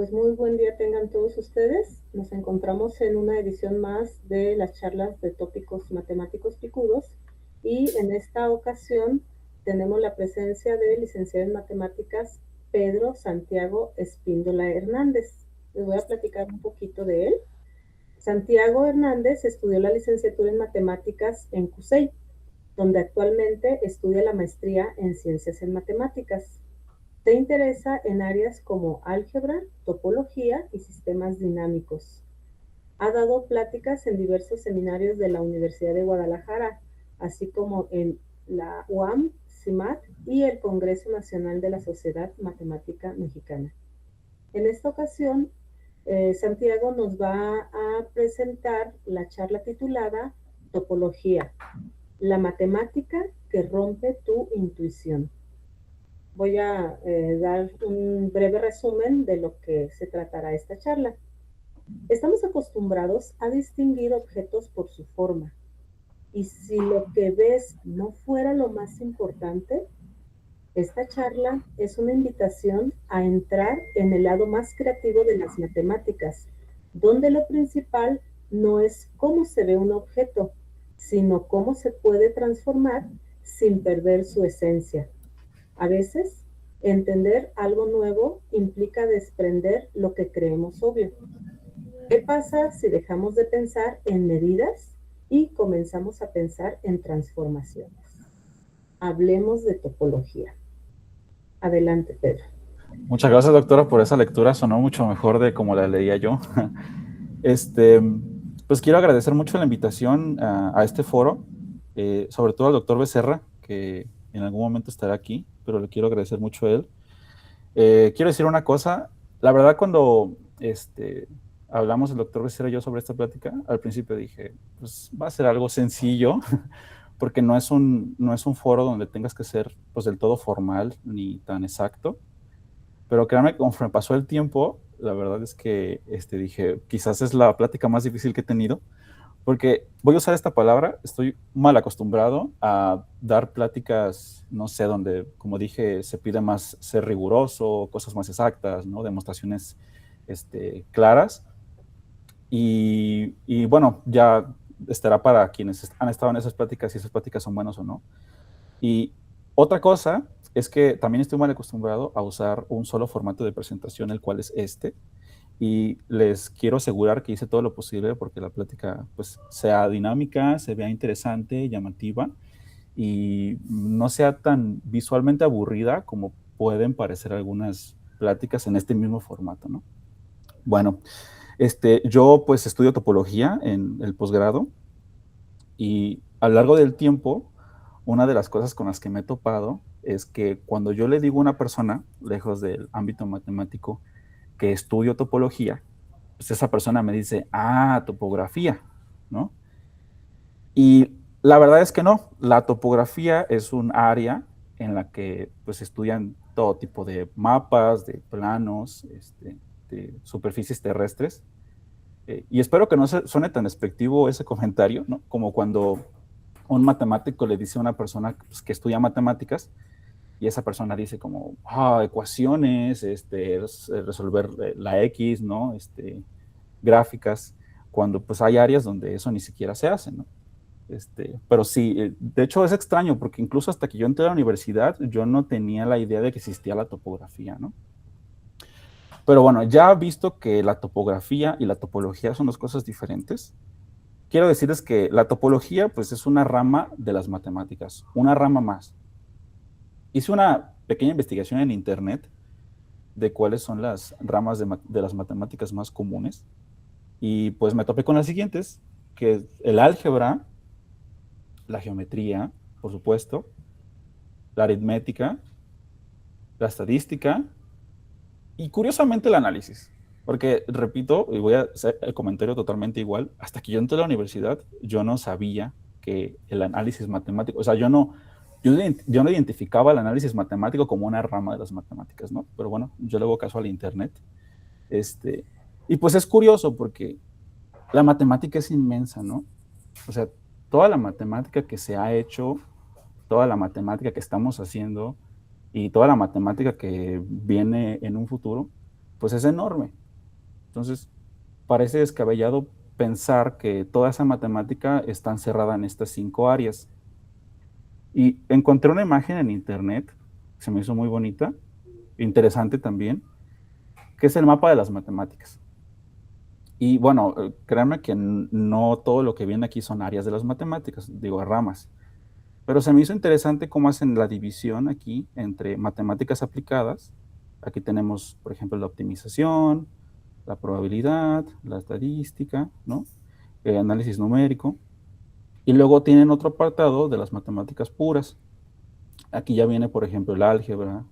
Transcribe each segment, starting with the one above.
Pues muy buen día tengan todos ustedes. Nos encontramos en una edición más de las charlas de tópicos matemáticos picudos y en esta ocasión tenemos la presencia del licenciado en matemáticas Pedro Santiago Espíndola Hernández. Les voy a platicar un poquito de él. Santiago Hernández estudió la licenciatura en matemáticas en CUSEI, donde actualmente estudia la maestría en ciencias en matemáticas. Se interesa en áreas como álgebra, topología y sistemas dinámicos. Ha dado pláticas en diversos seminarios de la Universidad de Guadalajara, así como en la UAM, CIMAT y el Congreso Nacional de la Sociedad Matemática Mexicana. En esta ocasión, Santiago nos va a presentar la charla titulada Topología, la matemática que rompe tu intuición. Voy a dar un breve resumen de lo que se tratará esta charla. Estamos acostumbrados a distinguir objetos por su forma, y si lo que ves no fuera lo más importante, esta charla es una invitación a entrar en el lado más creativo de las matemáticas, donde lo principal no es cómo se ve un objeto, sino cómo se puede transformar sin perder su esencia. A veces, entender algo nuevo implica desprender lo que creemos obvio. ¿Qué pasa si dejamos de pensar en medidas y comenzamos a pensar en transformaciones? Hablemos de topología. Adelante, Pedro. Muchas gracias, doctora, por esa lectura. Sonó mucho mejor de como la leía yo. Este, pues quiero agradecer mucho la invitación a este foro, sobre todo al doctor Becerra, que en algún momento estará aquí, pero le quiero agradecer mucho a él. Quiero decir una cosa. La verdad, cuando hablamos el doctor Becerra y yo sobre esta plática, al principio dije, pues va a ser algo sencillo, porque no es un foro donde tengas que ser pues del todo formal ni tan exacto. Pero créanme, conforme pasó el tiempo, la verdad es que dije, quizás es la plática más difícil que he tenido, porque voy a usar esta palabra, estoy mal acostumbrado a dar pláticas, no sé, donde, como dije, se pide más ser riguroso, cosas más exactas, ¿no? Demostraciones claras. Y bueno, ya estará para quienes han estado en esas pláticas, si esas pláticas son buenas o no. Y otra cosa es que también estoy mal acostumbrado a usar un solo formato de presentación, el cual es este. Y les quiero asegurar que hice todo lo posible porque la plática pues, sea dinámica, se vea interesante, llamativa y no sea tan visualmente aburrida como pueden parecer algunas pláticas en este mismo formato, ¿no? Bueno, yo pues estudio topología en el posgrado y a lo largo del tiempo, una de las cosas con las que me he topado es que cuando yo le digo a una persona, lejos del ámbito matemático, que estudio topología, pues esa persona me dice, ah, topografía, ¿no? Y la verdad es que no, la topografía es un área en la que pues estudian todo tipo de mapas, de planos, de superficies terrestres. Y espero que no suene tan despectivo ese comentario, ¿no? Como cuando un matemático le dice a una persona pues, que estudia matemáticas y esa persona dice como, ecuaciones, resolver la X, ¿no? Gráficas, cuando pues hay áreas donde eso ni siquiera se hace, ¿no? Pero sí, de hecho es extraño porque incluso hasta que yo entré a la universidad yo no tenía la idea de que existía la topografía, ¿no? Pero bueno, ya visto que la topografía y la topología son dos cosas diferentes, quiero decirles que la topología pues es una rama de las matemáticas, una rama más. Hice una pequeña investigación en internet de cuáles son las ramas de las matemáticas más comunes y pues me topé con las siguientes, que es el álgebra, la geometría, por supuesto, la aritmética, la estadística y curiosamente el análisis. Porque, repito, y voy a hacer el comentario totalmente igual, hasta que yo entré a la universidad, yo no sabía que el análisis matemático, o sea, yo no identificaba el análisis matemático como una rama de las matemáticas, ¿no? Pero bueno, yo le hago caso al internet. Y pues es curioso porque la matemática es inmensa, ¿no? O sea, toda la matemática que se ha hecho, toda la matemática que estamos haciendo y toda la matemática que viene en un futuro, pues es enorme. Entonces, parece descabellado pensar que toda esa matemática está encerrada en estas 5 áreas. Y encontré una imagen en internet, que se me hizo muy bonita, interesante también, que es el mapa de las matemáticas. Y bueno, créanme que no todo lo que viene aquí son áreas de las matemáticas, digo, ramas. Pero se me hizo interesante cómo hacen la división aquí entre matemáticas aplicadas. Aquí tenemos, por ejemplo, la optimización, la probabilidad, la estadística, ¿no? Análisis numérico. Y luego tienen otro apartado de las matemáticas puras. Aquí ya viene, por ejemplo, el álgebra,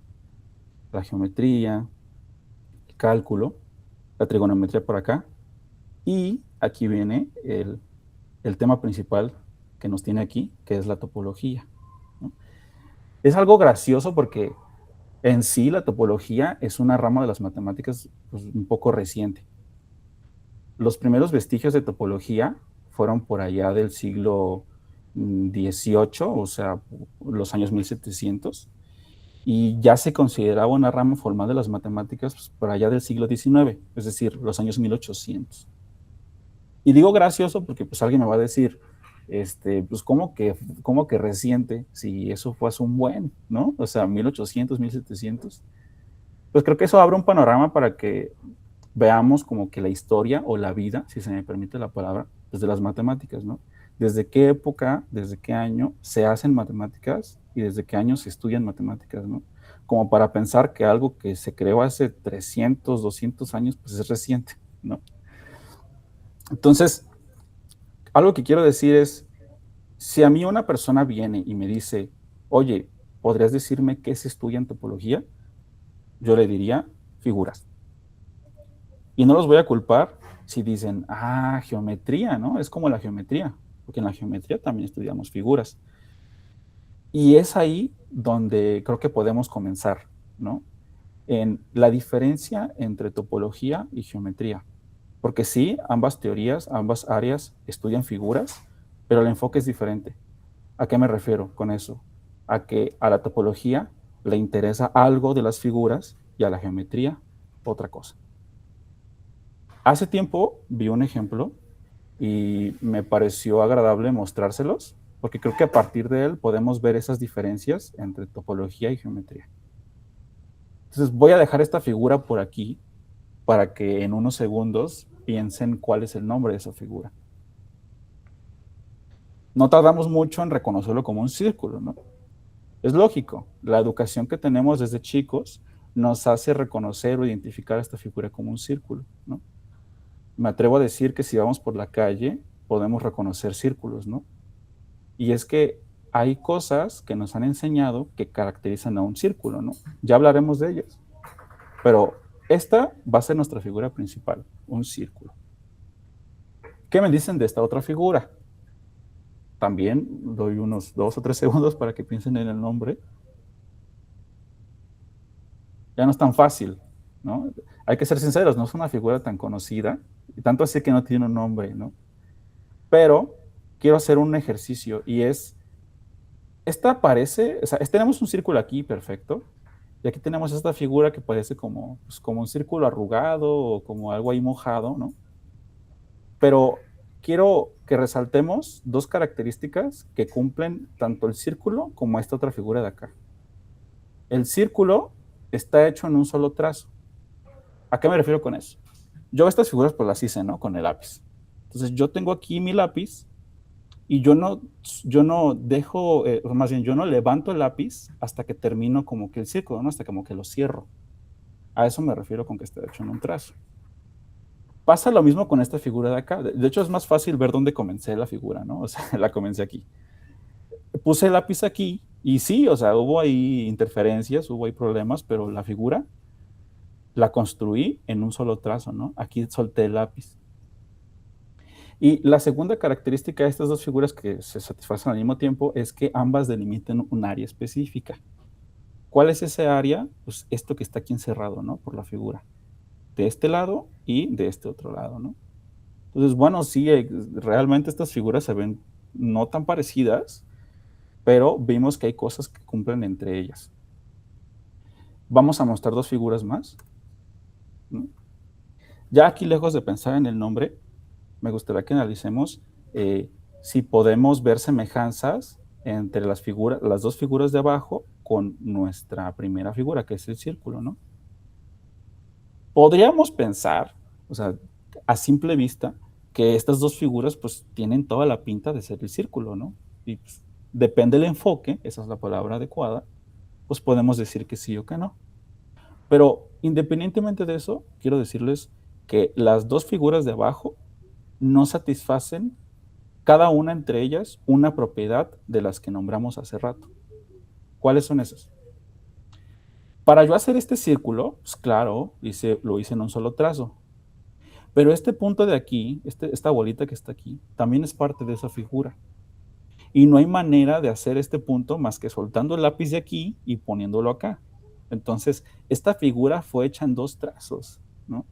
la geometría, el cálculo, la trigonometría por acá. Y aquí viene el tema principal que nos tiene aquí, que es la topología, ¿no? Es algo gracioso porque en sí la topología es una rama de las matemáticas pues, un poco reciente. Los primeros vestigios de topología fueron por allá del siglo XVIII, o sea, los años 1700, y ya se consideraba una rama formal de las matemáticas pues, por allá del siglo XIX, es decir, los años 1800. Y digo gracioso porque pues alguien me va a decir, pues ¿cómo que reciente? Si eso fue hace un buen, ¿no? O sea, 1800, 1700. Pues creo que eso abre un panorama para que veamos como que la historia o la vida, si se me permite la palabra, desde las matemáticas, ¿no? Desde qué época, desde qué año se hacen matemáticas y desde qué año se estudian matemáticas, ¿no? Como para pensar que algo que se creó hace 300, 200 años, pues es reciente, ¿no? Entonces, algo que quiero decir es, si a mí una persona viene y me dice, oye, ¿podrías decirme qué se estudia en topología? Yo le diría figuras. Y no los voy a culpar si dicen, geometría, ¿no? Es como la geometría, porque en la geometría también estudiamos figuras. Y es ahí donde creo que podemos comenzar, ¿no? En la diferencia entre topología y geometría. Porque sí, ambas teorías, ambas áreas estudian figuras, pero el enfoque es diferente. ¿A qué me refiero con eso? A que a la topología le interesa algo de las figuras y a la geometría otra cosa. Hace tiempo vi un ejemplo y me pareció agradable mostrárselos, porque creo que a partir de él podemos ver esas diferencias entre topología y geometría. Entonces voy a dejar esta figura por aquí para que en unos segundos piensen cuál es el nombre de esa figura. No tardamos mucho en reconocerlo como un círculo, ¿no? Es lógico, la educación que tenemos desde chicos nos hace reconocer o identificar esta figura como un círculo, ¿no? Me atrevo a decir que si vamos por la calle podemos reconocer círculos, ¿no? Y es que hay cosas que nos han enseñado que caracterizan a un círculo, ¿no? Ya hablaremos de ellas, pero esta va a ser nuestra figura principal, un círculo. ¿Qué me dicen de esta otra figura? También doy unos 2 o 3 segundos para que piensen en el nombre. Ya no es tan fácil, ¿no? Hay que ser sinceros, no es una figura tan conocida, y tanto así que no tiene un nombre, ¿no? Pero quiero hacer un ejercicio y es, esta parece, o sea, tenemos un círculo aquí perfecto, y aquí tenemos esta figura que parece como, pues, como un círculo arrugado o como algo ahí mojado, ¿no? Pero quiero que resaltemos dos características que cumplen tanto el círculo como esta otra figura de acá. El círculo está hecho en un solo trazo. ¿A qué me refiero con eso? Yo estas figuras pues las hice, ¿no? Con el lápiz. Entonces yo tengo aquí mi lápiz y yo no dejo, más bien yo no levanto el lápiz hasta que termino como que el círculo, ¿no? Hasta como que lo cierro. A eso me refiero con que está hecho en un trazo. Pasa lo mismo con esta figura de acá. De hecho es más fácil ver dónde comencé la figura, ¿no? O sea, la comencé aquí. Puse el lápiz aquí y sí, o sea, hubo ahí interferencias, hubo ahí problemas, pero la figura la construí en un solo trazo, ¿no? Aquí solté el lápiz. Y la segunda característica de estas dos figuras que se satisfacen al mismo tiempo es que ambas delimitan un área específica. ¿Cuál es ese área? Pues esto que está aquí encerrado, ¿no? Por la figura. De este lado y de este otro lado, ¿no? Entonces, bueno, sí, realmente estas figuras se ven no tan parecidas, pero vimos que hay cosas que cumplen entre ellas. Vamos a mostrar dos figuras más, ¿no? Ya aquí, lejos de pensar en el nombre, me gustaría que analicemos si podemos ver semejanzas entre las dos figuras de abajo con nuestra primera figura, que es el círculo, ¿no? Podríamos pensar, o sea, a simple vista, que estas dos figuras pues tienen toda la pinta de ser el círculo, ¿no? Y pues, depende del enfoque, esa es la palabra adecuada, pues podemos decir que sí o que no. Pero independientemente de eso, quiero decirles que las dos figuras de abajo no satisfacen cada una entre ellas una propiedad de las que nombramos hace rato. ¿Cuáles son esas? Para yo hacer este círculo, pues claro, lo hice en un solo trazo. Pero este punto de aquí, esta bolita que está aquí, también es parte de esa figura. Y no hay manera de hacer este punto más que soltando el lápiz de aquí y poniéndolo acá. Entonces, esta figura fue hecha en dos trazos, ¿no?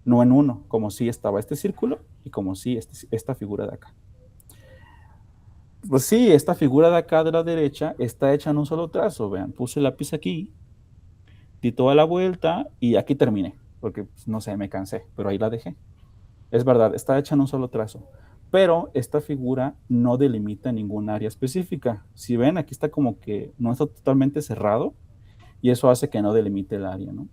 No en uno, como si estaba este círculo y como si esta figura de acá. Pues sí, esta figura de acá de la derecha está hecha en un solo trazo. Vean, puse el lápiz aquí, di toda la vuelta y aquí terminé, porque pues, no sé, me cansé, pero ahí la dejé. Es verdad, está hecha en un solo trazo, pero esta figura no delimita ningún área específica. Si ven, aquí está como que no está totalmente cerrado y eso hace que no delimite el área, ¿no?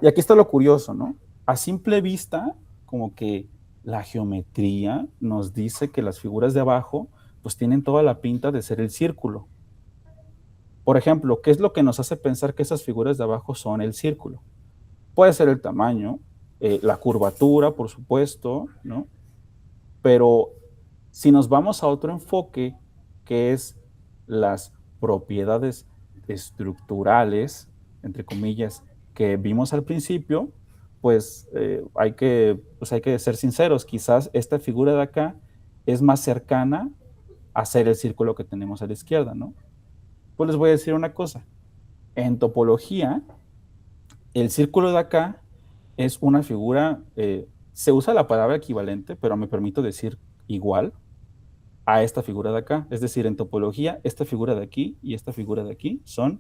Y aquí está lo curioso, ¿no? A simple vista, como que la geometría nos dice que las figuras de abajo pues tienen toda la pinta de ser el círculo. Por ejemplo, ¿qué es lo que nos hace pensar que esas figuras de abajo son el círculo? Puede ser el tamaño, la curvatura, por supuesto, ¿no? Pero si nos vamos a otro enfoque, que es las propiedades estructurales, entre comillas, que vimos al principio, pues, hay que ser sinceros, quizás esta figura de acá es más cercana a ser el círculo que tenemos a la izquierda, ¿no? Pues les voy a decir una cosa, en topología, el círculo de acá es una figura, se usa la palabra equivalente, pero me permito decir igual a esta figura de acá. Es decir, en topología, esta figura de aquí y esta figura de aquí son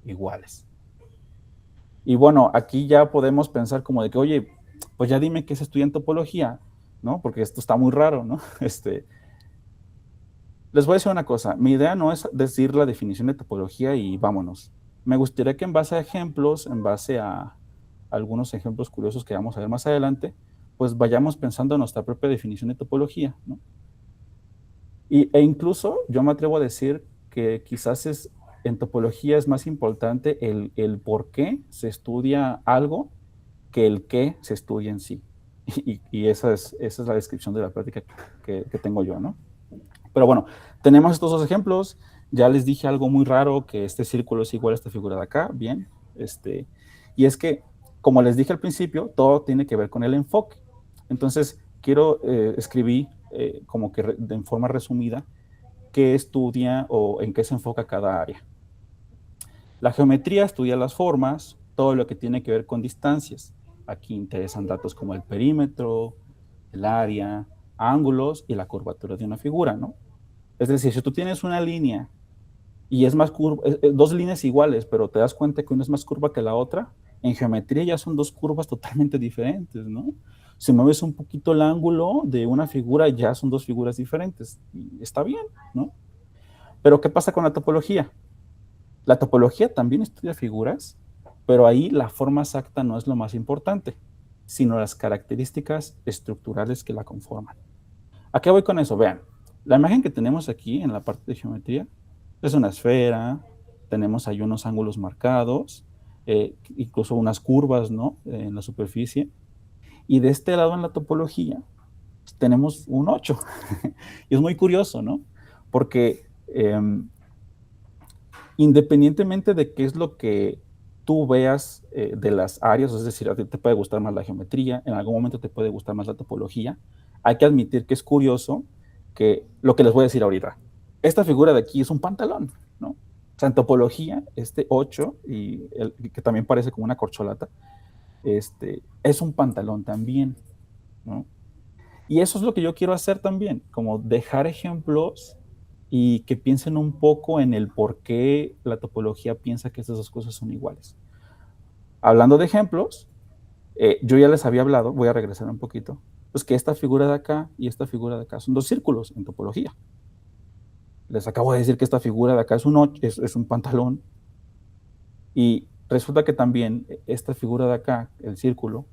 iguales. Y bueno, aquí ya podemos pensar como de que, oye, pues ya dime qué se estudia en topología, ¿no? Porque esto está muy raro, ¿no? Les voy a decir una cosa, mi idea no es decir la definición de topología y vámonos. Me gustaría que en base a ejemplos, en base a algunos ejemplos curiosos que vamos a ver más adelante, pues vayamos pensando en nuestra propia definición de topología, ¿no? E incluso yo me atrevo a decir que quizás en topología es más importante el por qué se estudia algo que el qué se estudia en sí. Y esa es la descripción de la práctica que tengo yo, ¿no? Pero bueno, tenemos estos dos ejemplos. Ya les dije algo muy raro, que este círculo es igual a esta figura de acá, bien. Y es que, como les dije al principio, todo tiene que ver con el enfoque. Entonces, quiero escribir como que en forma resumida qué estudia o en qué se enfoca cada área. La geometría estudia las formas, todo lo que tiene que ver con distancias. Aquí interesan datos como el perímetro, el área, ángulos y la curvatura de una figura, ¿no? Es decir, si tú tienes una línea y es más curva, dos líneas iguales, pero te das cuenta que una es más curva que la otra, en geometría ya son dos curvas totalmente diferentes, ¿no? Si mueves un poquito el ángulo de una figura, ya son dos figuras diferentes. Y está bien, ¿no? Pero ¿qué pasa con la topología? La topología también estudia figuras, pero ahí la forma exacta no es lo más importante, sino las características estructurales que la conforman. ¿A qué voy con eso? Vean, la imagen que tenemos aquí en la parte de geometría es una esfera, tenemos ahí unos ángulos marcados, incluso unas curvas, ¿no? En la superficie. Y de este lado en la topología tenemos un 8. Y es muy curioso, ¿no? Porque independientemente de qué es lo que tú veas de las áreas, es decir, a ti te puede gustar más la geometría, en algún momento te puede gustar más la topología, hay que admitir que es curioso que lo que les voy a decir ahorita, esta figura de aquí es un pantalón, ¿no? O sea, en topología, este 8, que también parece como una corcholata, es un pantalón también, ¿no? Y eso es lo que yo quiero hacer también, como dejar ejemplos y que piensen un poco en el por qué la topología piensa que estas dos cosas son iguales. Hablando de ejemplos, Yo ya les había hablado, voy a regresar un poquito, pues que esta figura de acá y esta figura de acá son dos círculos en topología. Les acabo de decir que esta figura de acá es un pantalón, y resulta que también esta figura de acá, el círculo,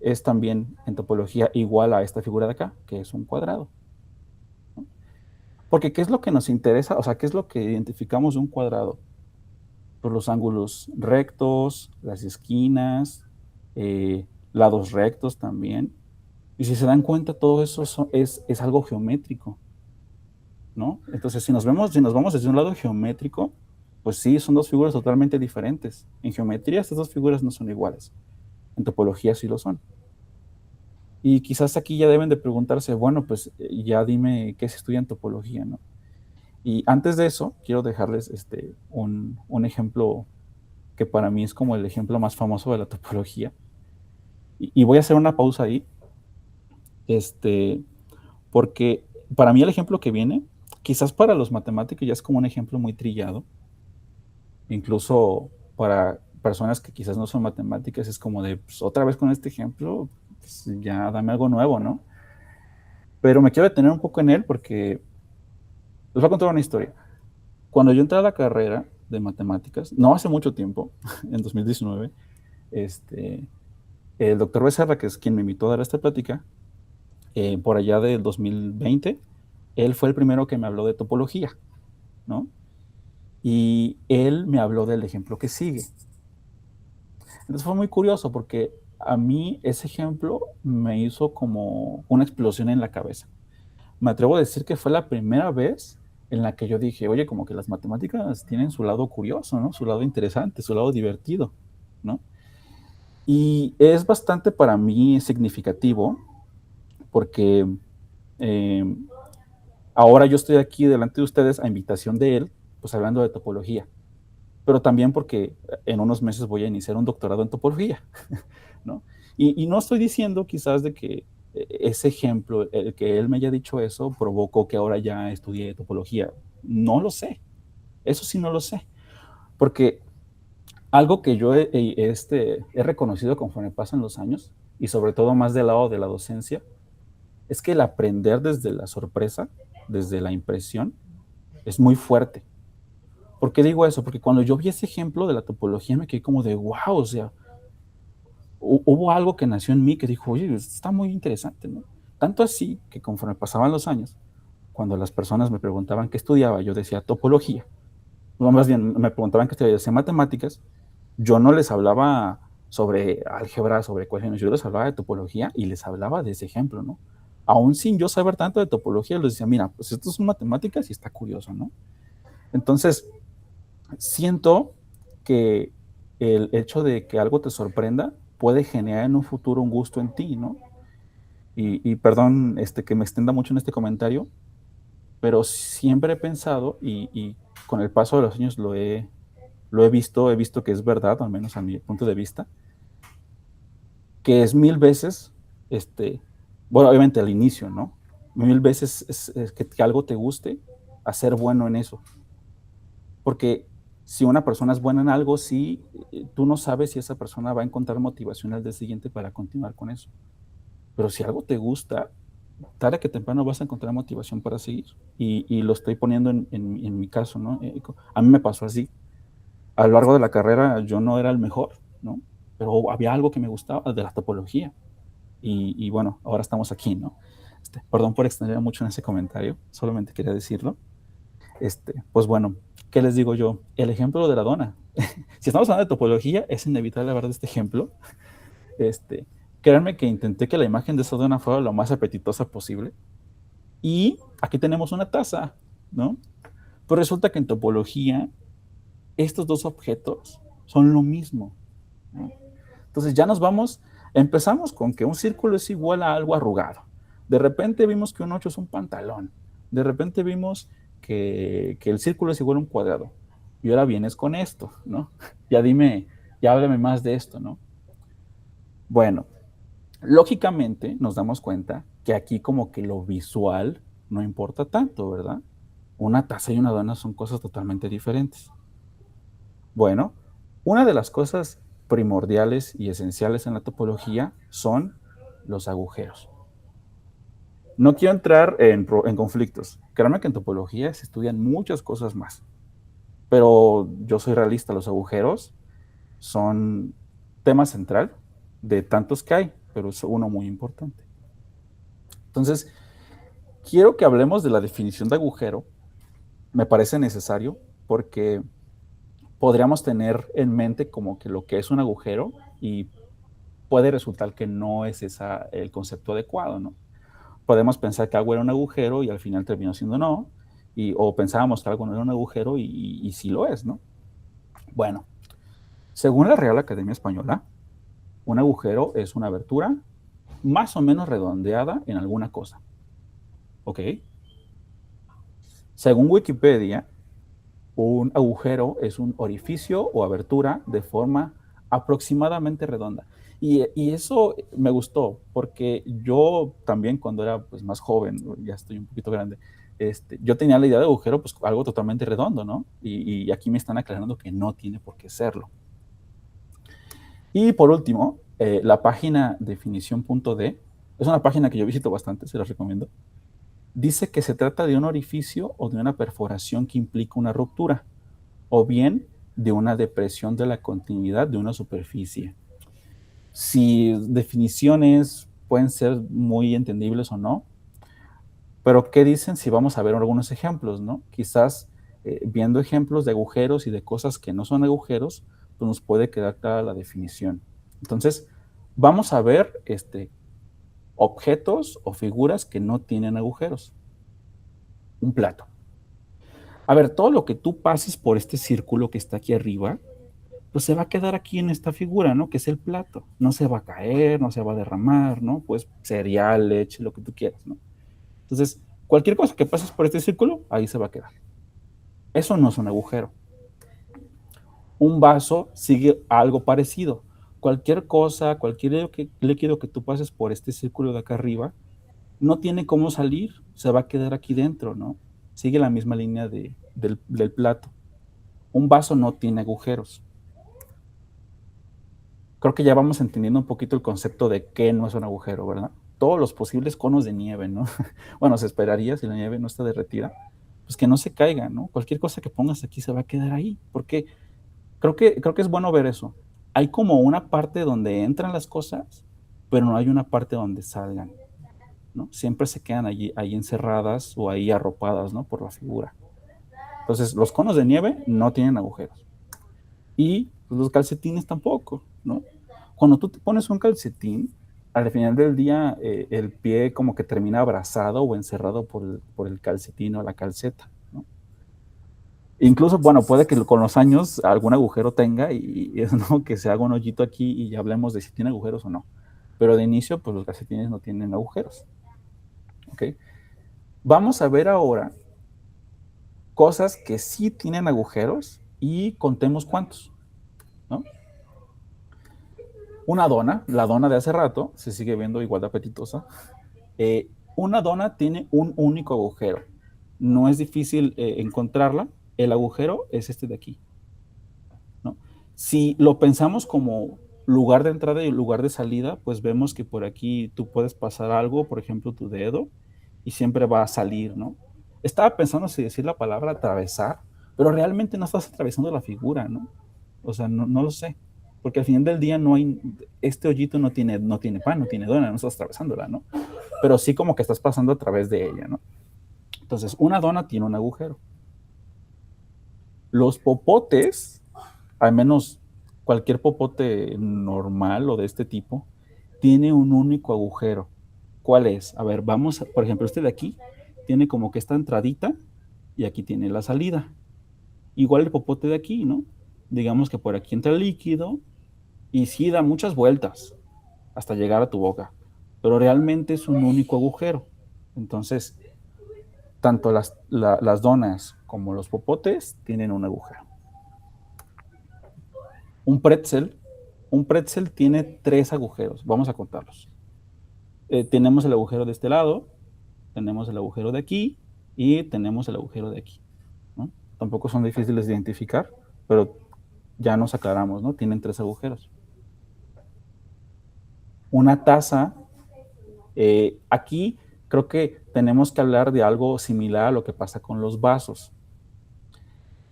es también en topología igual a esta figura de acá, que es un cuadrado. ¿No? Porque ¿qué es lo que nos interesa? O sea, ¿qué es lo que identificamos de un cuadrado? Pues los ángulos rectos, las esquinas, lados rectos también. Y si se dan cuenta, todo eso es algo geométrico, ¿no? Entonces, si nos vamos desde un lado geométrico, pues sí, son dos figuras totalmente diferentes. En geometría estas dos figuras no son iguales. En topología sí lo son. Y quizás aquí ya deben de preguntarse, bueno, pues ya dime qué se estudia en topología, ¿no? Y antes de eso, quiero dejarles un ejemplo que para mí es como el ejemplo más famoso de la topología. Y voy a hacer una pausa ahí, porque para mí el ejemplo que viene, quizás para los matemáticos ya es como un ejemplo muy trillado, incluso para personas que quizás no son matemáticas es como de, pues, otra vez con este ejemplo, pues, ya dame algo nuevo, ¿no? Pero me quiero detener un poco en él porque les voy a contar una historia. Cuando yo entré a la carrera de matemáticas, no hace mucho tiempo, en 2019, el doctor Becerra, que es quien me invitó a dar esta plática, por allá del 2020, él fue el primero que me habló de topología, ¿no? Y él me habló del ejemplo que sigue. Entonces fue muy curioso porque a mí ese ejemplo me hizo como una explosión en la cabeza. Me atrevo a decir que fue la primera vez en la que yo dije, oye, como que las matemáticas tienen su lado curioso, ¿no? Su lado interesante, su lado divertido, ¿no? Y es bastante para mí significativo porque eh, ahora yo estoy aquí delante de ustedes a invitación de él, pues hablando de topología, pero también porque en unos meses voy a iniciar un doctorado en topología, ¿no? Y no estoy diciendo quizás de que ese ejemplo, el que él me haya dicho eso, provocó que ahora ya estudie topología. No lo sé, eso sí no lo sé, porque algo que yo he reconocido conforme pasan los años, y sobre todo más del lado de la docencia, es que el aprender desde la sorpresa, desde la impresión, es muy fuerte. ¿Por qué digo eso? Porque cuando yo vi ese ejemplo de la topología me quedé como de wow, o sea, hubo algo que nació en mí que dijo, oye, está muy interesante, ¿no? Tanto así que conforme pasaban los años, cuando las personas me preguntaban qué estudiaba, yo decía topología. No, más bien me preguntaban qué estudiaba, yo decía matemáticas. Yo no les hablaba sobre álgebra, sobre ecuaciones, yo les hablaba de topología y les hablaba de ese ejemplo, ¿no? Aún sin yo saber tanto de topología, les decía, mira, pues esto son matemáticas y está curioso, ¿no? Entonces, siento que el hecho de que algo te sorprenda puede generar en un futuro un gusto en ti, ¿no? Y perdón que me extienda mucho en este comentario, pero siempre he pensado y con el paso de los años lo he visto que es verdad, al menos a mi punto de vista, que es mil veces, bueno, obviamente al inicio, ¿no? Mil veces es que algo te guste, a ser bueno en eso. Porque si una persona es buena en algo, sí, tú no sabes si esa persona va a encontrar motivación al día siguiente para continuar con eso. Pero si algo te gusta, tarde que temprano vas a encontrar motivación para seguir. Y lo estoy poniendo en mi caso, ¿no? A mí me pasó así. A lo largo de la carrera yo no era el mejor, ¿no? Pero había algo que me gustaba de la topología. Y bueno, ahora estamos aquí, ¿no? Perdón por extender mucho en ese comentario, solamente quería decirlo. Pues bueno, ¿qué les digo yo? El ejemplo de la dona. Si estamos hablando de topología, es inevitable hablar de este ejemplo. Créanme que intenté que la imagen de esa dona fuera lo más apetitosa posible. Y aquí tenemos una taza, ¿no? Pero resulta que en topología, estos dos objetos son lo mismo, ¿no? Entonces ya empezamos con que un círculo es igual a algo arrugado. De repente vimos que un 8 es un pantalón. De repente vimos que el círculo es igual a un cuadrado. Y ahora vienes con esto, ¿no? Ya háblame más de esto, ¿no? Bueno, lógicamente nos damos cuenta que aquí como que lo visual no importa tanto, ¿verdad? Una taza y una dona son cosas totalmente diferentes. Bueno, una de las cosas primordiales y esenciales en la topología son los agujeros. No quiero entrar en conflictos. Créanme que en topología se estudian muchas cosas más. Pero yo soy realista, los agujeros son tema central de tantos que hay, pero es uno muy importante. Entonces, quiero que hablemos de la definición de agujero. Me parece necesario porque podríamos tener en mente como que lo que es un agujero y puede resultar que no es el concepto adecuado, ¿no? Podemos pensar que algo era un agujero y al final terminó siendo no, o pensábamos que algo no era un agujero y sí lo es, ¿no? Bueno, según la Real Academia Española, un agujero es una abertura más o menos redondeada en alguna cosa. ¿Ok? Según Wikipedia, un agujero es un orificio o abertura de forma aproximadamente redonda. Y eso me gustó, porque yo también cuando era pues, más joven, ya estoy un poquito grande, yo tenía la idea de agujero, pues algo totalmente redondo, ¿no? Y aquí me están aclarando que no tiene por qué serlo. Y por último, la página definición.d es una página que yo visito bastante, se la recomiendo. Dice que se trata de un orificio o de una perforación que implica una ruptura, o bien de una depresión de la continuidad de una superficie. Si definiciones pueden ser muy entendibles o no, pero ¿qué dicen si vamos a ver algunos ejemplos, no? Quizás viendo ejemplos de agujeros y de cosas que no son agujeros, pues nos puede quedar clara la definición. Entonces, vamos a ver objetos o figuras que no tienen agujeros. Un plato. A ver, todo lo que tú pases por este círculo que está aquí arriba, pues se va a quedar aquí en esta figura, ¿no? Que es el plato. No se va a caer, no se va a derramar, ¿no? Pues cereal, leche, lo que tú quieras, ¿no? Entonces, cualquier cosa que pases por este círculo, ahí se va a quedar. Eso no es un agujero. Un vaso sigue algo parecido. Cualquier cosa, cualquier líquido que tú pases por este círculo de acá arriba, no tiene cómo salir, se va a quedar aquí dentro, ¿no? Sigue la misma línea del plato. Un vaso no tiene agujeros. Creo que ya vamos entendiendo un poquito el concepto de qué no es un agujero, ¿verdad? Todos los posibles conos de nieve, ¿no? Bueno, se esperaría si la nieve no está derretida, pues que no se caiga, ¿no? Cualquier cosa que pongas aquí se va a quedar ahí, porque creo que es bueno ver eso. Hay como una parte donde entran las cosas, pero no hay una parte donde salgan, ¿no? Siempre se quedan ahí encerradas o ahí arropadas, ¿no? Por la figura. Entonces, los conos de nieve no tienen agujeros. Y pues, los calcetines tampoco, ¿no? Cuando tú te pones un calcetín, al final del día el pie como que termina abrazado o encerrado por el calcetín o la calceta, ¿no? Incluso, bueno, puede que con los años algún agujero tenga y es ¿no? que se haga un hoyito aquí y ya hablemos de si tiene agujeros o no. Pero de inicio, pues los calcetines no tienen agujeros. ¿Ok? Vamos a ver ahora cosas que sí tienen agujeros y contemos cuántos, ¿no? Una dona, la dona de hace rato, se sigue viendo igual de apetitosa. Una dona tiene un único agujero. No es difícil encontrarla. El agujero es este de aquí, ¿no? Si lo pensamos como lugar de entrada y lugar de salida, pues vemos que por aquí tú puedes pasar algo, por ejemplo, tu dedo, y siempre va a salir, ¿no? Estaba pensando si decir la palabra atravesar, pero realmente no estás atravesando la figura, ¿no? O sea, no lo sé. Porque al final del día no hay, este hoyito no tiene pan, no tiene dona, no estás atravesándola, ¿no? Pero sí como que estás pasando a través de ella, ¿no? Entonces, una dona tiene un agujero. Los popotes, al menos cualquier popote normal o de este tipo, tiene un único agujero. ¿Cuál es? A ver, vamos, por ejemplo, este de aquí tiene como que esta entradita y aquí tiene la salida. Igual el popote de aquí, ¿no? Digamos que por aquí entra el líquido y sí da muchas vueltas hasta llegar a tu boca, pero realmente es un único agujero. Entonces, tanto las donas como los popotes tienen un agujero. Un pretzel, un pretzel tiene 3 agujeros, vamos a contarlos. Tenemos el agujero de este lado, tenemos el agujero de aquí y tenemos el agujero de aquí, ¿no? Tampoco son difíciles de identificar, pero ya nos aclaramos, ¿no? Tienen 3 agujeros. Una taza, aquí creo que tenemos que hablar de algo similar a lo que pasa con los vasos.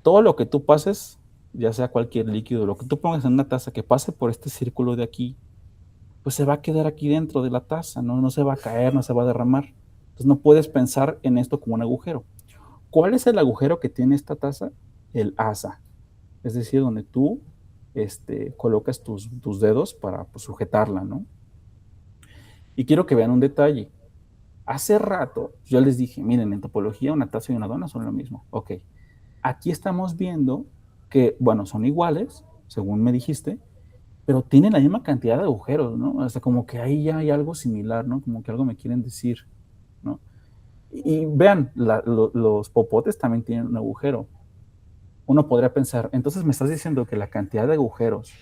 Todo lo que tú pases, ya sea cualquier líquido, lo que tú pongas en una taza que pase por este círculo de aquí, pues se va a quedar aquí dentro de la taza, ¿no? No se va a caer, no se va a derramar. Entonces no puedes pensar en esto como un agujero. ¿Cuál es el agujero que tiene esta taza? El asa. Es decir, donde tú colocas tus dedos para pues, sujetarla, ¿no? Y quiero que vean un detalle. Hace rato yo les dije, miren, en topología una taza y una dona son lo mismo. Ok, aquí estamos viendo que, bueno, son iguales, según me dijiste, pero tienen la misma cantidad de agujeros, ¿no? Hasta como que ahí ya hay algo similar, ¿no? Como que algo me quieren decir, ¿no? Y vean, los popotes también tienen un agujero. Uno podría pensar, entonces me estás diciendo que la cantidad de agujeros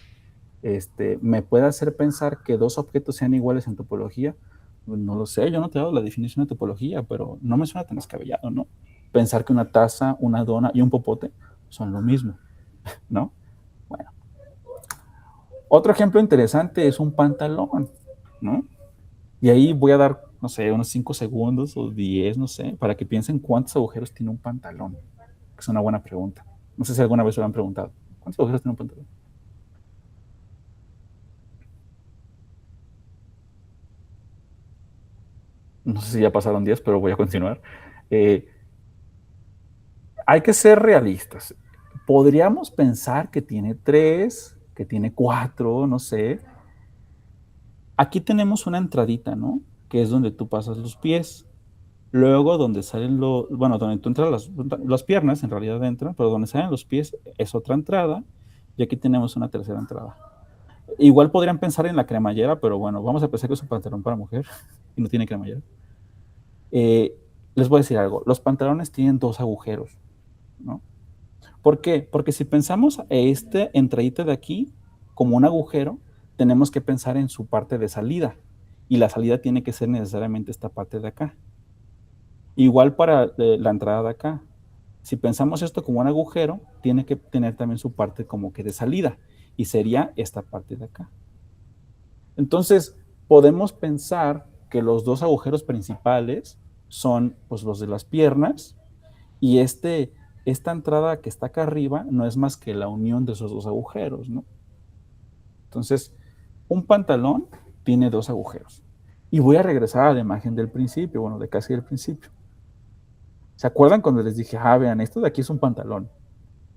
me puede hacer pensar que dos objetos sean iguales en topología. No lo sé, yo no te he dado la definición de topología, pero no me suena tan descabellado, ¿no? Pensar que una taza, una dona y un popote son lo mismo, ¿no? Bueno, otro ejemplo interesante es un pantalón, ¿no? Y ahí voy a dar, no sé, unos 5 segundos o 10, no sé, para que piensen cuántos agujeros tiene un pantalón. Es una buena pregunta. No sé si alguna vez se lo han preguntado. ¿Cuántos agujeros tiene un pantalón? No sé si ya pasaron 10, pero voy a continuar. Eh, hay que ser realistas. Podríamos pensar que tiene 3, que tiene 4, no sé. Aquí tenemos una entradita, ¿no? Que es donde tú pasas los pies. Luego, donde salen los, bueno, donde tú entras las piernas, en realidad entran, pero donde salen los pies es otra entrada. Y aquí tenemos una tercera entrada. Igual podrían pensar en la cremallera, pero bueno, vamos a pensar que es un pantalón para mujer y no tiene cremallera. Les voy a decir algo, los pantalones tienen dos agujeros, ¿no? ¿Por qué? Porque si pensamos este entradita de aquí como un agujero, tenemos que pensar en su parte de salida y la salida tiene que ser necesariamente esta parte de acá. Igual para la entrada de acá. Si pensamos esto como un agujero, tiene que tener también su parte como que de salida y sería esta parte de acá. Entonces, podemos pensar que los dos agujeros principales son pues, los de las piernas y esta entrada que está acá arriba no es más que la unión de esos dos agujeros, ¿no? Entonces, un pantalón tiene dos agujeros. Y voy a regresar a la imagen del principio, bueno, de casi del principio. ¿Se acuerdan cuando les dije, vean, esto de aquí es un pantalón?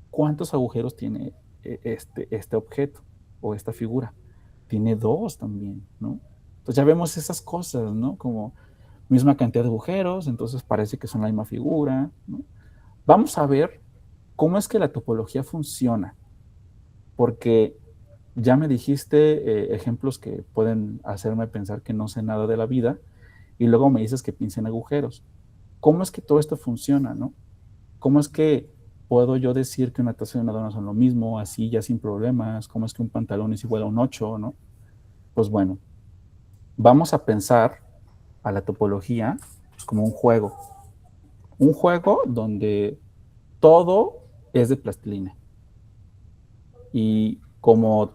¿Cuántos agujeros tiene este objeto o esta figura? Tiene dos también, ¿no? Entonces ya vemos esas cosas, ¿no? Como misma cantidad de agujeros, entonces parece que son la misma figura, ¿no? Vamos a ver cómo es que la topología funciona, porque ya me dijiste ejemplos que pueden hacerme pensar que no sé nada de la vida y luego me dices que piense en agujeros. ¿Cómo es que todo esto funciona, no? ¿Cómo es que puedo yo decir que una taza y una dona son lo mismo, así ya sin problemas? ¿Cómo es que un pantalón es igual a un 8, no? Pues bueno, vamos a pensar a la topología pues, como un juego. Un juego donde todo es de plastilina. Y como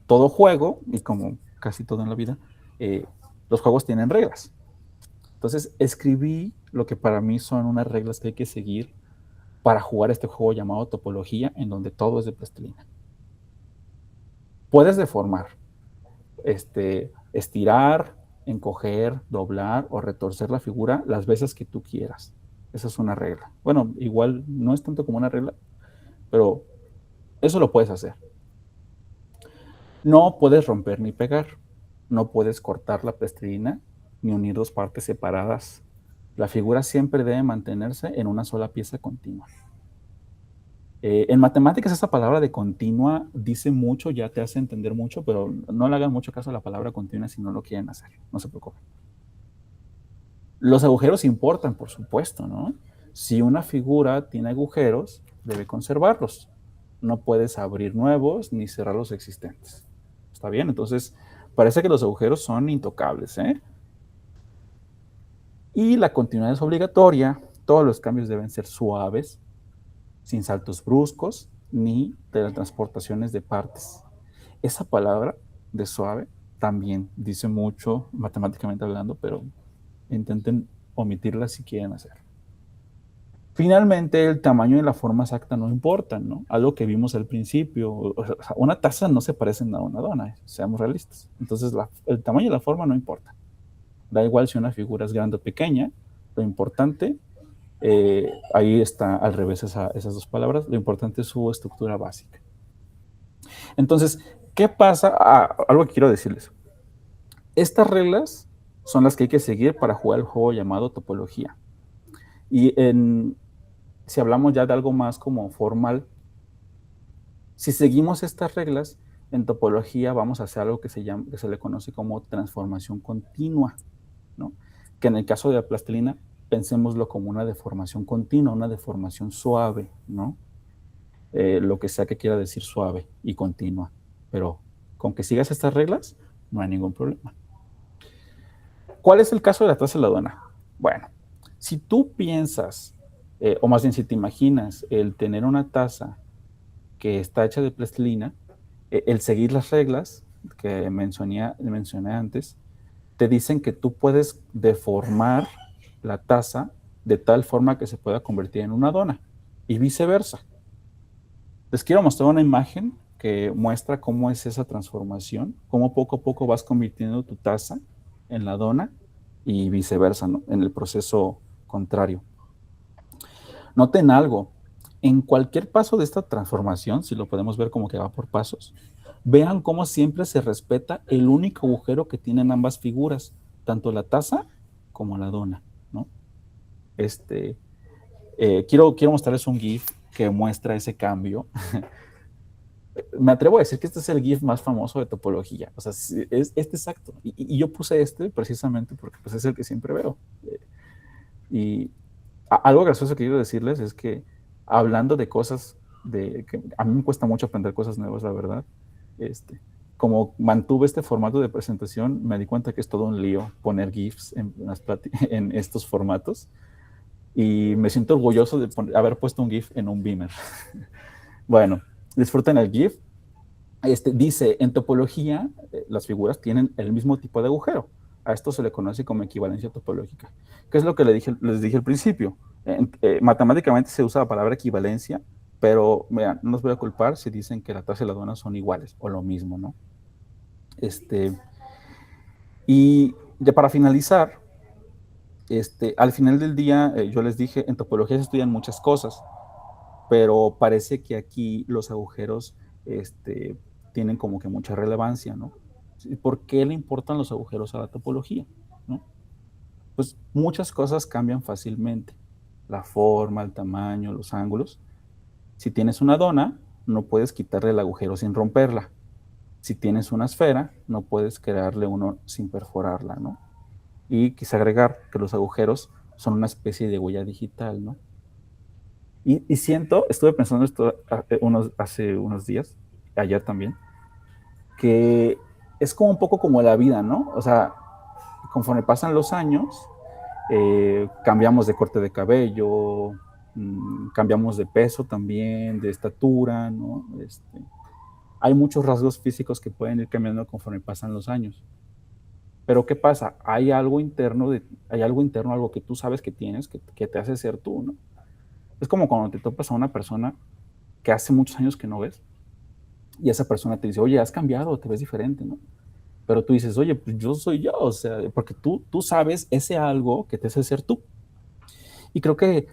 todo juego, y como casi todo en la vida, los juegos tienen reglas. Entonces escribí lo que para mí son unas reglas que hay que seguir para jugar este juego llamado topología, en donde todo es de plastilina. Puedes deformar, estirar, encoger, doblar o retorcer la figura las veces que tú quieras. Esa es una regla. Bueno, igual no es tanto como una regla, pero eso lo puedes hacer. No puedes romper ni pegar. No puedes cortar la plastilina ni unir dos partes separadas. La figura siempre debe mantenerse en una sola pieza continua. En matemáticas esa palabra de continua dice mucho, ya te hace entender mucho, pero no le hagan mucho caso a la palabra continua si no lo quieren hacer, no se preocupen. Los agujeros importan, por supuesto, ¿no? Si una figura tiene agujeros, debe conservarlos. No puedes abrir nuevos ni cerrar los existentes. ¿Está bien? Entonces, parece que los agujeros son intocables, ¿eh? Y la continuidad es obligatoria. Todos los cambios deben ser suaves, sin saltos bruscos ni teletransportaciones de partes. Esa palabra de suave también dice mucho matemáticamente hablando, pero intenten omitirla si quieren hacer. Finalmente, el tamaño y la forma exacta no importan, ¿no? Algo que vimos al principio. O sea, una taza no se parece a una dona, seamos realistas. Entonces, el tamaño y la forma no importan. Da igual si una figura es grande o pequeña, lo importante, ahí está al revés esas dos palabras, lo importante es su estructura básica. Entonces, ¿qué pasa? Algo que quiero decirles. Estas reglas son las que hay que seguir para jugar el juego llamado topología. Y si hablamos ya de algo más como formal, si seguimos estas reglas, en topología vamos a hacer algo que se le conoce como transformación continua, ¿no? Que en el caso de la plastilina, pensémoslo como una deformación continua, una deformación suave, ¿no? Lo que sea que quiera decir suave y continua. Pero con que sigas estas reglas, no hay ningún problema. ¿Cuál es el caso de la taza de la dona? Bueno, si tú piensas, o más bien si te imaginas el tener una taza que está hecha de plastilina, el seguir las reglas que mencioné antes, te dicen que tú puedes deformar la taza de tal forma que se pueda convertir en una dona y viceversa. Les quiero mostrar una imagen que muestra cómo es esa transformación, cómo poco a poco vas convirtiendo tu taza en la dona y viceversa, ¿no? En el proceso contrario. Noten algo, en cualquier paso de esta transformación, si lo podemos ver como que va por pasos, vean cómo siempre se respeta el único agujero que tienen ambas figuras, tanto la taza como la dona, ¿no? Quiero mostrarles un GIF que muestra ese cambio. Me atrevo a decir que este es el GIF más famoso de topología. O sea, es este exacto. Y yo puse este precisamente porque pues, es el que siempre veo. Y algo gracioso que quiero decirles es que hablando de cosas que a mí me cuesta mucho aprender cosas nuevas, la verdad. Como mantuve este formato de presentación, me di cuenta que es todo un lío poner GIFs en estos formatos. Y me siento orgulloso de haber puesto un GIF en un Beamer. Bueno, disfruten el GIF. Dice, en topología, las figuras tienen el mismo tipo de agujero. A esto se le conoce como equivalencia topológica. ¿Qué es lo que les dije al principio? Matemáticamente se usa la palabra equivalencia, pero vean, no los voy a culpar si dicen que la taza y la dona son iguales o lo mismo, ¿no? Y ya para finalizar, al final del día, yo les dije, en topología se estudian muchas cosas, pero parece que aquí los agujeros tienen como que mucha relevancia, ¿no? ¿Por qué le importan los agujeros a la topología? ¿No? Pues muchas cosas cambian fácilmente. La forma, el tamaño, los ángulos. Si tienes una dona, no puedes quitarle el agujero sin romperla. Si tienes una esfera, no puedes crearle uno sin perforarla, ¿no? Y quise agregar que los agujeros son una especie de huella digital, ¿no? Y estuve pensando esto hace unos días, ayer también, que es como un poco como la vida, ¿no? O sea, conforme pasan los años, cambiamos de corte de cabello, cambiamos de peso también, de estatura, ¿no? Hay muchos rasgos físicos que pueden ir cambiando conforme pasan los años. Pero ¿qué pasa? Hay algo interno, algo que tú sabes que tienes, que te hace ser tú, ¿no? Es como cuando te topas a una persona que hace muchos años que no ves y esa persona te dice, oye, has cambiado, te ves diferente, ¿no? Pero tú dices, oye, pues yo soy yo, o sea, porque tú sabes ese algo que te hace ser tú. Y creo que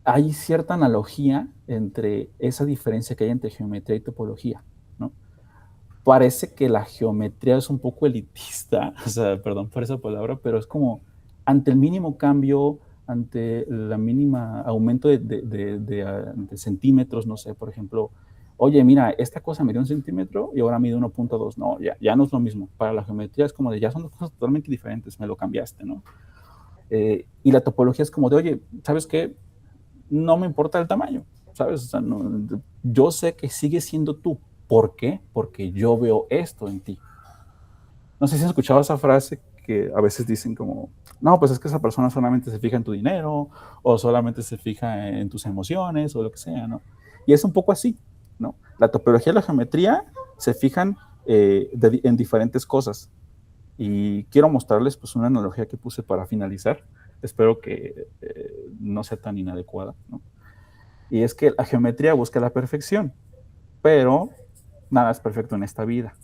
hay cierta analogía entre esa diferencia que hay entre geometría y topología, ¿no? Parece que la geometría es un poco elitista, o sea, perdón por esa palabra, pero es como ante el mínimo cambio, ante la mínima aumento de centímetros, no sé, por ejemplo, oye, mira, esta cosa mide 1 centímetro y ahora mide 1.2, no, ya no es lo mismo. Para la geometría es como de, ya son dos cosas totalmente diferentes, me lo cambiaste, ¿no? Y la topología es como de, oye, ¿sabes qué? No me importa el tamaño, ¿sabes? O sea, no, yo sé que sigues siendo tú. ¿Por qué? Porque yo veo esto en ti. No sé si has escuchado esa frase que a veces dicen como, no, pues es que esa persona solamente se fija en tu dinero o solamente se fija en tus emociones o lo que sea, ¿no? Y es un poco así, ¿no? La topología y la geometría se fijan en diferentes cosas. Y quiero mostrarles pues una analogía que puse para finalizar. Espero que no sea tan inadecuada, ¿no? Y es que la geometría busca la perfección, pero nada es perfecto en esta vida.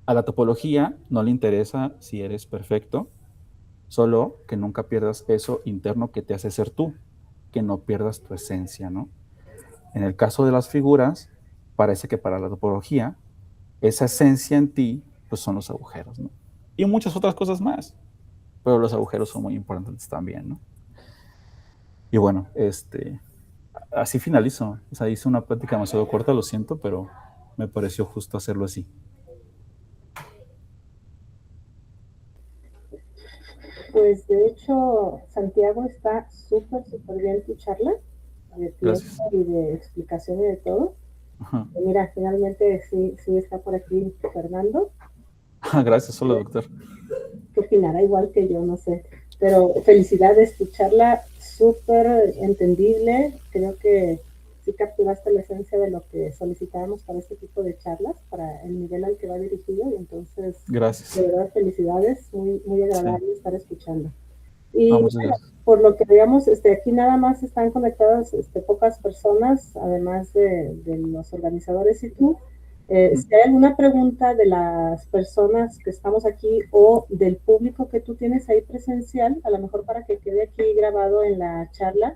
A la topología no le interesa si eres perfecto, solo que nunca pierdas eso interno que te hace ser tú, que no pierdas tu esencia, ¿no? En el caso de las figuras, parece que para la topología, esa esencia en ti, pues son los agujeros, ¿no? Y muchas otras cosas más, pero los agujeros son muy importantes también, ¿no? Y bueno, así finalizo. O sea, hice una plática demasiado corta, lo siento, pero me pareció justo hacerlo así. Pues de hecho, Santiago, está súper, súper bien tu charla, de tiempo Gracias. y de explicación y de todo. Ajá. Mira, finalmente sí, sí está por aquí Fernando. Gracias, hola doctor. Que opinará igual que yo, no sé. Pero felicidades, tu charla súper entendible. Creo que sí capturaste la esencia de lo que solicitábamos para este tipo de charlas, para el nivel al que va dirigido. Y entonces, Gracias. de verdad, felicidades. Muy, muy agradable Sí. estar escuchando. Y Muchas bueno, gracias. por lo que digamos, aquí nada más están conectadas pocas personas, además de los organizadores y tú. Si hay alguna pregunta de las personas que estamos aquí o del público que tú tienes ahí presencial, a lo mejor para que quede aquí grabado en la charla,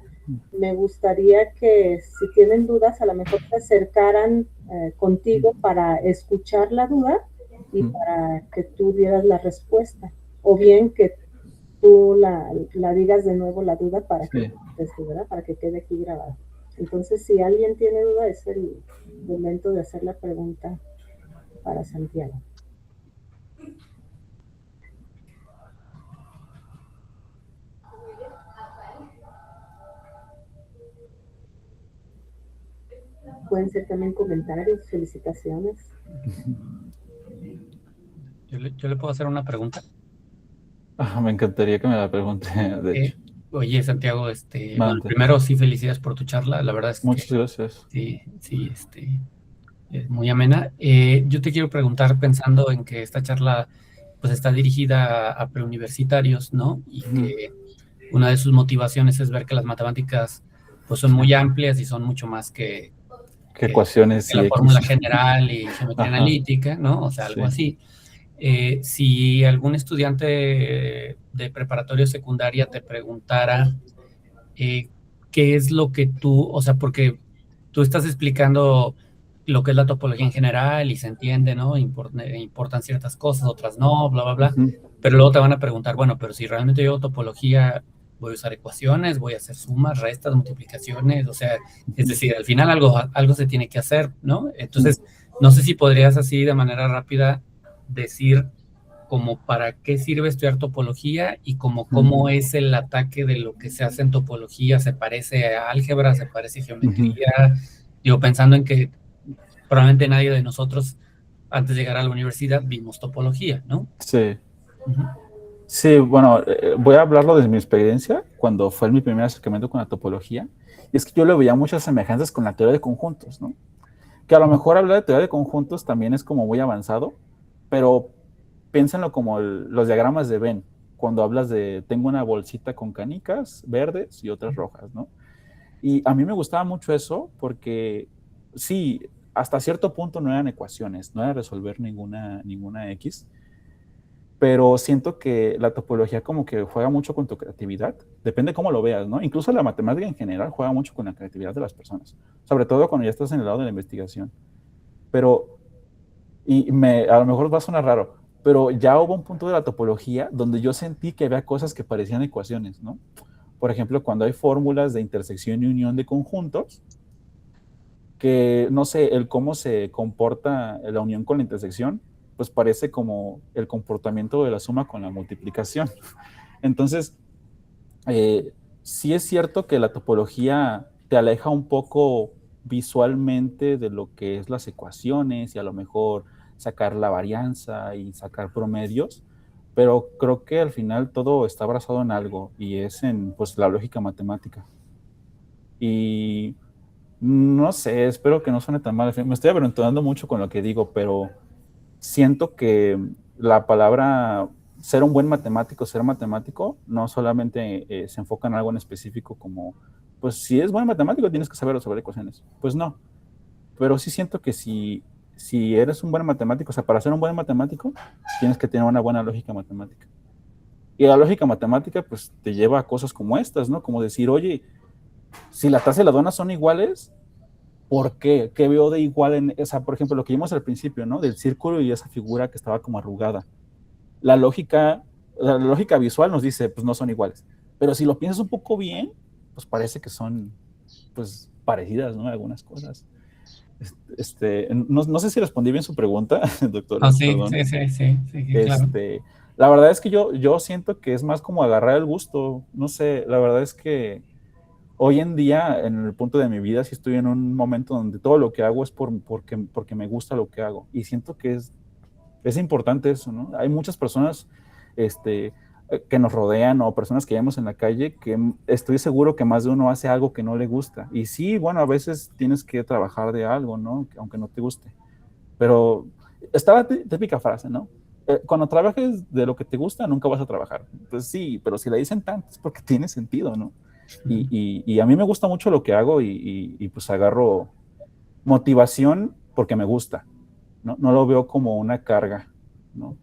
me gustaría que si tienen dudas, a lo mejor se acercaran contigo para escuchar la duda y para que tú dieras la respuesta. O bien que tú la digas de nuevo la duda para que, ¿verdad? Para que quede aquí grabado. Entonces, si alguien tiene duda, es el momento de hacer la pregunta para Santiago. Pueden ser también comentarios, felicitaciones. ¿Yo le puedo hacer una pregunta? Me encantaría que me la pregunte, de hecho. Oye, Santiago, bueno, primero sí, felicidades por tu charla. La verdad es Muchas que gracias. sí, es muy amena. Yo te quiero preguntar, pensando en que esta charla pues está dirigida a preuniversitarios, ¿no? Y que una de sus motivaciones es ver que las matemáticas pues son muy amplias y son mucho más que ecuaciones que la y fórmula X. general y geometría analítica, ¿no? O sea, algo así. Si algún estudiante de preparatoria o secundaria te preguntara qué es lo que tú, o sea, porque tú estás explicando lo que es la topología en general y se entiende, ¿no? Importan ciertas cosas, otras no, bla, bla, bla. Pero luego te van a preguntar, bueno, pero si realmente yo topología voy a usar ecuaciones, voy a hacer sumas, restas, multiplicaciones, o sea, es decir, al final algo se tiene que hacer, ¿no? Entonces, no sé si podrías así de manera rápida decir como para qué sirve estudiar topología y como cómo es el ataque de lo que se hace en topología, se parece a álgebra, se parece a geometría, digo, pensando en que probablemente nadie de nosotros antes de llegar a la universidad vimos topología, ¿no? Sí. Sí, bueno, voy a hablarlo desde mi experiencia, cuando fue mi primer acercamiento con la topología, y es que yo le veía muchas semejanzas con la teoría de conjuntos, ¿no? Que a lo mejor hablar de teoría de conjuntos también es como muy avanzado, pero piénsenlo como los diagramas de Venn, cuando hablas de tengo una bolsita con canicas verdes y otras rojas, ¿no? Y a mí me gustaba mucho eso porque sí, hasta cierto punto no eran ecuaciones, no era resolver ninguna X, pero siento que la topología como que juega mucho con tu creatividad, depende cómo lo veas, ¿no? Incluso la matemática en general juega mucho con la creatividad de las personas, sobre todo cuando ya estás en el lado de la investigación. Pero, a lo mejor va a sonar raro, pero ya hubo un punto de la topología donde yo sentí que había cosas que parecían ecuaciones, ¿no? Por ejemplo, cuando hay fórmulas de intersección y unión de conjuntos, que no sé, el cómo se comporta la unión con la intersección, pues parece como el comportamiento de la suma con la multiplicación. Entonces, sí es cierto que la topología te aleja un poco visualmente de lo que es las ecuaciones y a lo mejor sacar la varianza y sacar promedios, pero creo que al final todo está basado en algo y es en pues la lógica matemática. Y No sé, espero que no suene tan mal. Me estoy aventurando mucho con lo que digo, pero siento que la palabra ser un buen matemático, ser matemático, no solamente se enfoca en algo en específico como, pues si es buen matemático tienes que saber resolver ecuaciones. Pues no, pero sí siento que si eres un buen matemático, o sea, para ser un buen matemático, tienes que tener una buena lógica matemática. Y la lógica matemática, pues, te lleva a cosas como estas, ¿no? Como decir, oye, si la taza y la dona son iguales, ¿por qué? ¿Qué veo de igual en esa, por ejemplo, lo que vimos al principio, ¿no? Del círculo y esa figura que estaba como arrugada. La lógica, la lógica visual nos dice, pues, no son iguales. Pero si lo piensas un poco bien, pues parece que son, pues, parecidas, ¿no? Algunas cosas. No sé si respondí bien su pregunta, doctor, Ah, sí, perdón. sí, sí, sí, sí, claro. La verdad es que yo siento que es más como agarrar el gusto, no sé, la verdad es que hoy en día, en el punto de mi vida, sí estoy en un momento donde todo lo que hago es porque me gusta lo que hago, y siento que es importante eso, ¿no? Hay muchas personas que nos rodean o personas que vemos en la calle que estoy seguro que más de uno hace algo que no le gusta. Y sí, bueno, a veces tienes que trabajar de algo, ¿no? Aunque no te guste. Pero está la típica frase, ¿no? Cuando trabajes de lo que te gusta, nunca vas a trabajar. Pues sí, pero si la dicen tanto es porque tiene sentido, ¿no? Y a mí me gusta mucho lo que hago y pues agarro motivación porque me gusta, ¿no? No lo veo como una carga, ¿no?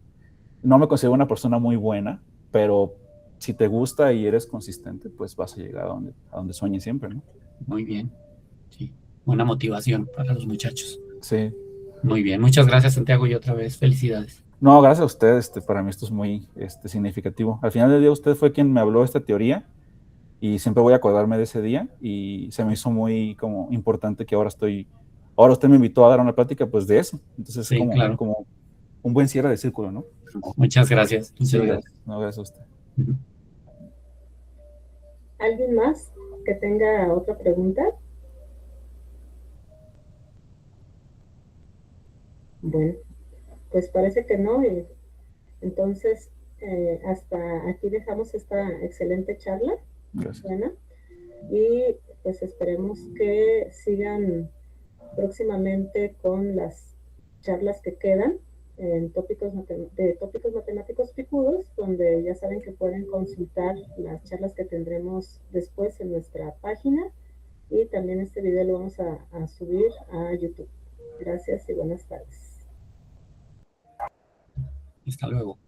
No me considero una persona muy buena, pero si te gusta y eres consistente, pues vas a llegar a donde sueñes siempre, ¿no? Muy bien, sí. Buena motivación para los muchachos. Sí. Muy bien, muchas gracias, Santiago, y otra vez, felicidades. No, gracias a usted, para mí esto es muy significativo. Al final del día usted fue quien me habló de esta teoría y siempre voy a acordarme de ese día y se me hizo muy como importante que ahora usted me invitó a dar una plática pues de eso. Entonces es Sí, claro. como un buen cierre de círculo, ¿no? Muchas gracias. Sí, Muchas gracias. gracias. No, gracias a usted. ¿Alguien más que tenga otra pregunta? Bueno, pues parece que no. Entonces, hasta aquí dejamos esta excelente charla. Gracias. Buena. Y pues esperemos que sigan próximamente con las charlas que quedan en de tópicos matemáticos picudos, donde ya saben que pueden consultar las charlas que tendremos después en nuestra página, y también este video lo vamos a subir a YouTube. Gracias y buenas tardes. Hasta luego.